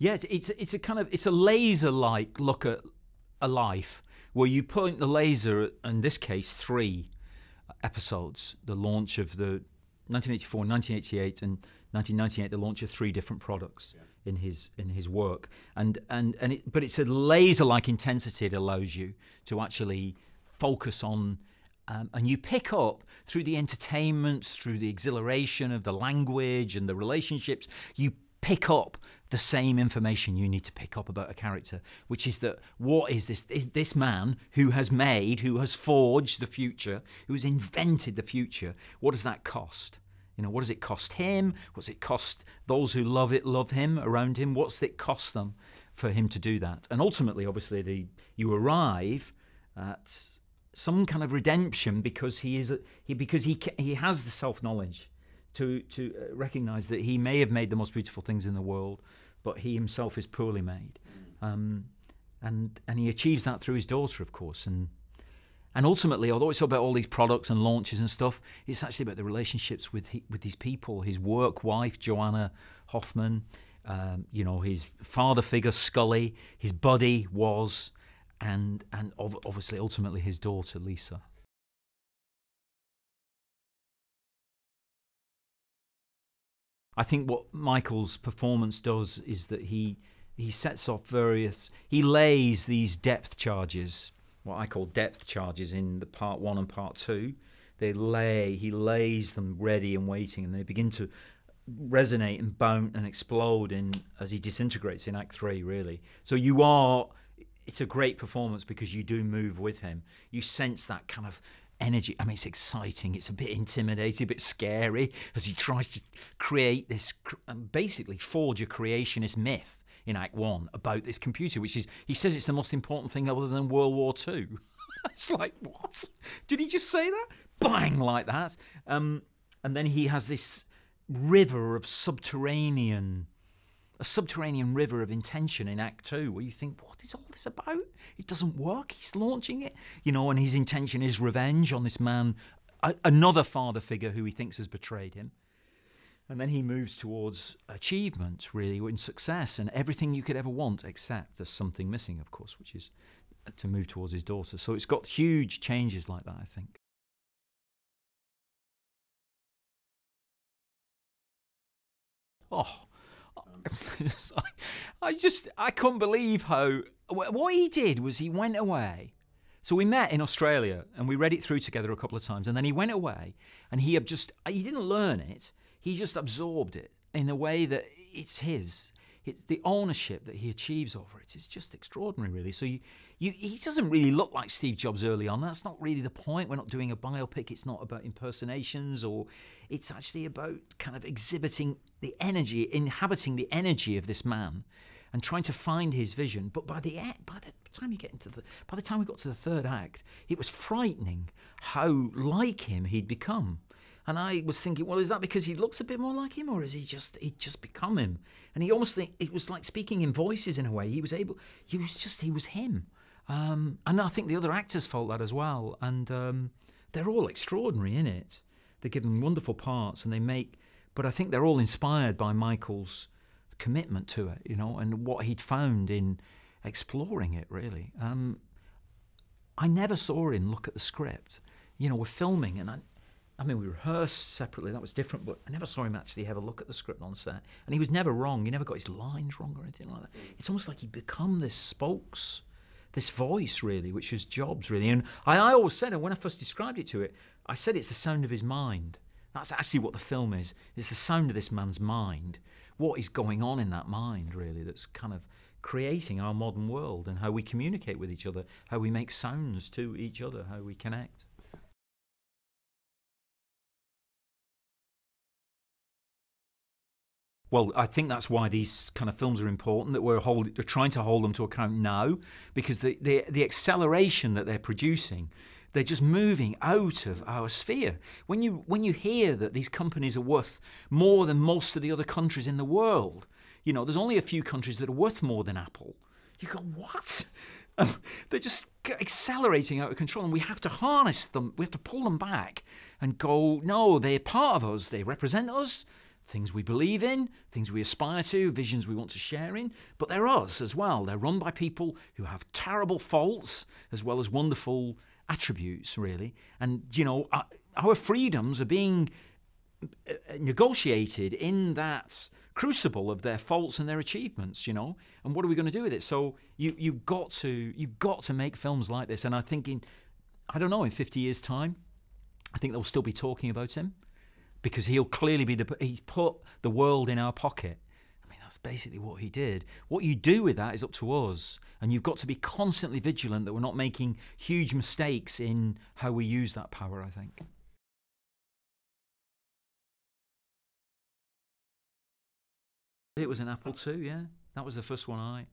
Yeah, it's a kind of, it's a laser-like look at a life where you point the laser at, in this case, 3 episodes. The launch of the 1984, 1988, and 1998. The launch of 3 different products in his work, but it's a laser-like intensity that allows you to actually focus on. And you pick up through the entertainment, through the exhilaration of the language and the relationships, you pick up the same information you need to pick up about a character, which is that what is this man who has forged the future, who has invented the future, what does that cost? You know, what does it cost him? What's it cost those who love him, around him? What's it cost them for him to do that? And ultimately, obviously, you arrive at some kind of redemption because he has the self-knowledge to recognise that he may have made the most beautiful things in the world, but he himself is poorly made, and he achieves that through his daughter, of course, and ultimately, although it's about all these products and launches and stuff, it's actually about the relationships with these people, his work wife Joanna Hoffman, his father figure Sculley, his buddy Woz, and obviously ultimately his daughter Lisa. I think what Michael's performance does is that he sets off he lays these depth charges, what I call depth charges, in the part 1 and part 2. He lays them ready and waiting, and they begin to resonate and bounce and explode as he disintegrates in Act 3, really. So it's a great performance because you do move with him. You sense that kind of energy. I mean, it's exciting. It's a bit intimidating, a bit scary as he tries to create this, basically forge a creationist myth in Act 1 about this computer, which is, he says it's the most important thing other than World War II. It's like, what? Did he just say that? Bang, like that. And then he has this river of a subterranean river of intention in Act 2, where you think, what is all this about? It doesn't work. He's launching it, and his intention is revenge on this man, another father figure who he thinks has betrayed him. And then he moves towards achievement, really, in success, and everything you could ever want, except there's something missing, of course, which is to move towards his daughter. So it's got huge changes like that, I think. Oh, I couldn't believe how, what he did was he went away. So we met in Australia and we read it through together a couple of times, and then he went away and he didn't learn it, he just absorbed it in a way that it's his. The ownership that he achieves over it is just extraordinary, really. So he doesn't really look like Steve Jobs early on. That's not really the point. We're not doing a biopic. It's not about impersonations, or it's actually about kind of exhibiting the energy, inhabiting the energy of this man, and trying to find his vision. But by the time we got to the 3rd act, it was frightening how like him he'd become. And I was thinking, well, is that because he looks a bit more like him, or is he'd just become him? And he almost it was like speaking in voices in a way. He was him. And I think the other actors felt that as well. And they're all extraordinary in it. They're given wonderful parts, but I think they're all inspired by Michael's commitment to it, and what he'd found in exploring it, really. I never saw him look at the script. We're filming, and we rehearsed separately, that was different, but I never saw him actually have a look at the script on set. And he was never wrong, he never got his lines wrong or anything like that. It's almost like he'd become this voice, really, which is Jobs, really. And I always said, and when I first described it to it, I said it's the sound of his mind. That's actually what the film is. It's the sound of this man's mind. What is going on in that mind, really, that's kind of creating our modern world and how we communicate with each other, how we make sounds to each other, how we connect. Well, I think that's why these kind of films are important, that we're trying to hold them to account now, because the acceleration that they're producing, they're just moving out of our sphere. When you hear that these companies are worth more than most of the other countries in the world, there's only a few countries that are worth more than Apple. You go, what? They're just accelerating out of control, and we have to harness them. We have to pull them back and go, no, they're part of us. They represent us. things we believe in, things we aspire to, visions we want to share in, but they're us as well. They're run by people who have terrible faults as well as wonderful attributes, really. And, you know, our freedoms are being negotiated in that crucible of their faults and their achievements, you know. And what are we going to do with it? So you've got to make films like this. And I think I don't know, in 50 years' time, I think they'll still be talking about him, because he'll clearly be he's put the world in our pocket. I mean, that's basically what he did. What you do with that is up to us, and you've got to be constantly vigilant that we're not making huge mistakes in how we use that power, I think. It was an Apple II, yeah. That was the first one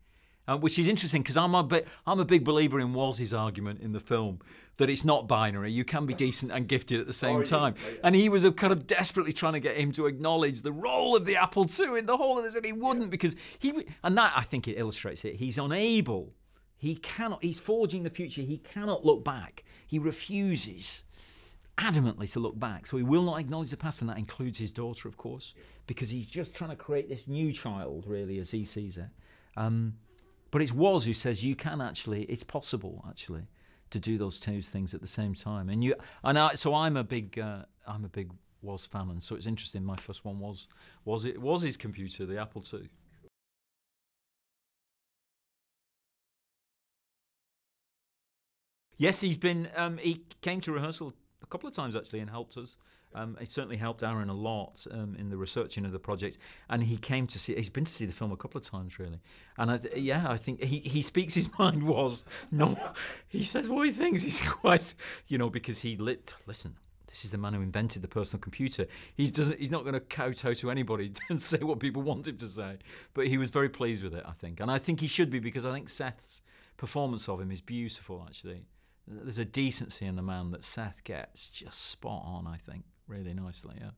which is interesting, because I'm a big believer in Woz's argument in the film that it's not binary. You can be decent and gifted at the same time. Yeah. And he was kind of desperately trying to get him to acknowledge the role of the Apple II in the whole of this, and he wouldn't, because and that, I think it illustrates it. He's unable. He cannot. He's forging the future. He cannot look back. He refuses adamantly to look back. So he will not acknowledge the past, and that includes his daughter, of course, because he's just trying to create this new child, really, as he sees it. But it's Woz who says you can actually, it's possible actually, to do those two things at the same time. So I'm a big Woz fan, and so it's interesting. My first one was his computer, the Apple II. Yes, he's been. He came to rehearsal a couple of times actually and helped us. It certainly helped Aaron a lot in the researching of the project, and he came to see. He's been to see the film a couple of times, really. And I think he speaks his mind. He says what he thinks. He's quite, because listen. This is the man who invented the personal computer. He's not going to kowtow to anybody and say what people want him to say. But he was very pleased with it, I think, and I think he should be, because I think Seth's performance of him is beautiful. Actually, there's a decency in the man that Seth gets just spot on. I think. Really nicely, yeah.